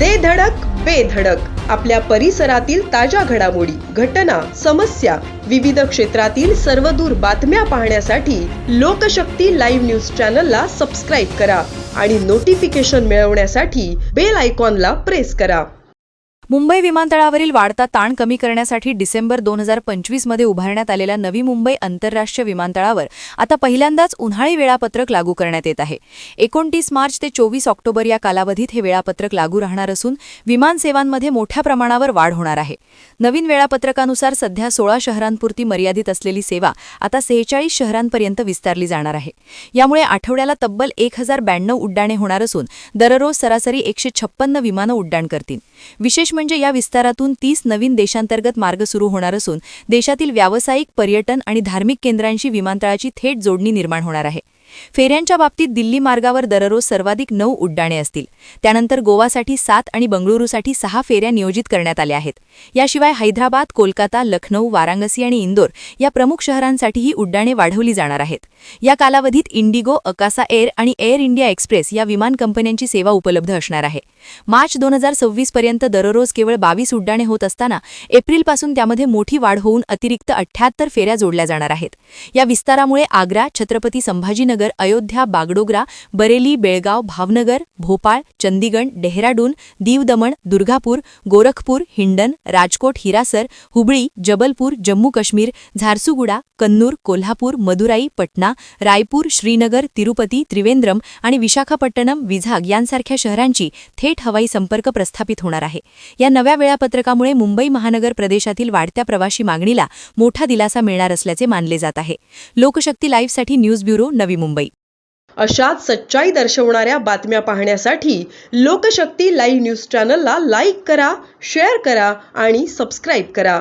दे धडक बेधडक आपल्या परिसरातील ताज्या घडामोडी, घटना, समस्या, विविध क्षेत्रातील सर्वदूर बातम्या पाहण्यासाठी लोकशक्ती लाईव्ह न्यूज चॅनलला सबस्क्राईब करा आणि नोटिफिकेशन मिळवण्यासाठी बेल आयकॉनला प्रेस करा. मुंबई विमानतळावरील वाढता ताण कमी करण्यासाठी डिसेंबर 2025 मध्ये उभारण्यात आलेल्या नवी मुंबई आंतरराष्ट्रीय विमानतळावर आता पहिल्यांदाच उन्हाळी वेळापत्रक लागू करण्यात येत आहे. 29 मार्च ते 24 ऑक्टोबर या कालावधीत हे वेळापत्रक लागू राहणार असून विमान सेवांमध्ये मोठ्या प्रमाणावर वाढ होणार आहे. नवीन वेळापत्रकानुसार सध्या 16 शहरांपुरती मर्यादित असलेली सेवा आता 46 शहरांपर्यंत विस्तारली जाणार आहे. यामुळे आठवड्याला तब्बल 1092 उड्डाणे होणार असून दररोज सरासरी 156 विमानं उड्डाण करतील. विशेष म्हणजे या विस्तारातून 30 नवीन देशांतर्गत मार्ग सुरू होणार असून देशातील व्यावसायिक, पर्यटन आणि धार्मिक केंद्रांशी विमानतळाची थेट जोडणी निर्माण होणार आहे. फेऱ्यांच्या बाबतीत दिल्ली मार्गावर दररोज सर्वाधिक 9 उड्डाणे असतील. त्यानंतर गोवासाठी 7 आणि बंगळुरूसाठी 6 फेऱ्या नियोजित करण्यात आल्या आहेत. याशिवाय हैदराबाद, कोलकाता, लखनौ, वाराणसी आणि इंदोर या प्रमुख शहरांसाठीही उड्डाणे वाढवली जाणार आहेत. या कालावधीत इंडिगो, अकासा एअर आणि एअर इंडिया एक्सप्रेस या विमान कंपन्यांची सेवा उपलब्ध असणार आहे. मार्च 2026 पर्यंत दररोज केवळ 22 उड्डाणे होत असताना एप्रिलपासून त्यामध्ये मोठी वाढ होऊन अतिरिक्त 78 फेऱ्या जोडल्या जाणार आहेत. या विस्तारामुळे आग्रा, छत्रपती संभाजीनगर, अयोध्या, बागडोगरा, बरेली, बेळगाव, भावनगर, भोपाळ, चंदीगड, डेहराडून, दीव दमण, दुर्गापूर, गोरखपूर, हिंडन, राजकोट, हिरासर, हुबळी, जबलपूर, जम्मू काश्मीर, झारसुगुडा, कन्नूर, कोल्हापूर, मदुराई, पटना, रायपूर, श्रीनगर, तिरुपती, त्रिवेंद्रम आणि विशाखापट्टणम, विझाग यांसारख्या शहरांची थेट हवाई संपर्क प्रस्थापित होणार आहे. या नव्या वेळापत्रकामुळे मुंबई महानगर प्रदेशातील वाढत्या प्रवासी मागणीला मोठा दिलासा मिळणार असल्याचे मानले जात आहे. लोकशक्ती लाईव्हसाठी न्यूज ब्युरो, नवी मुंबई. अशाच सच्चाई दर्शवणाऱ्या बातम्या पाहण्यासाठी लोकशक्ती लाईव्ह न्यूज चॅनलला लाईक करा, शेअर करा आणि सबस्क्राईब करा.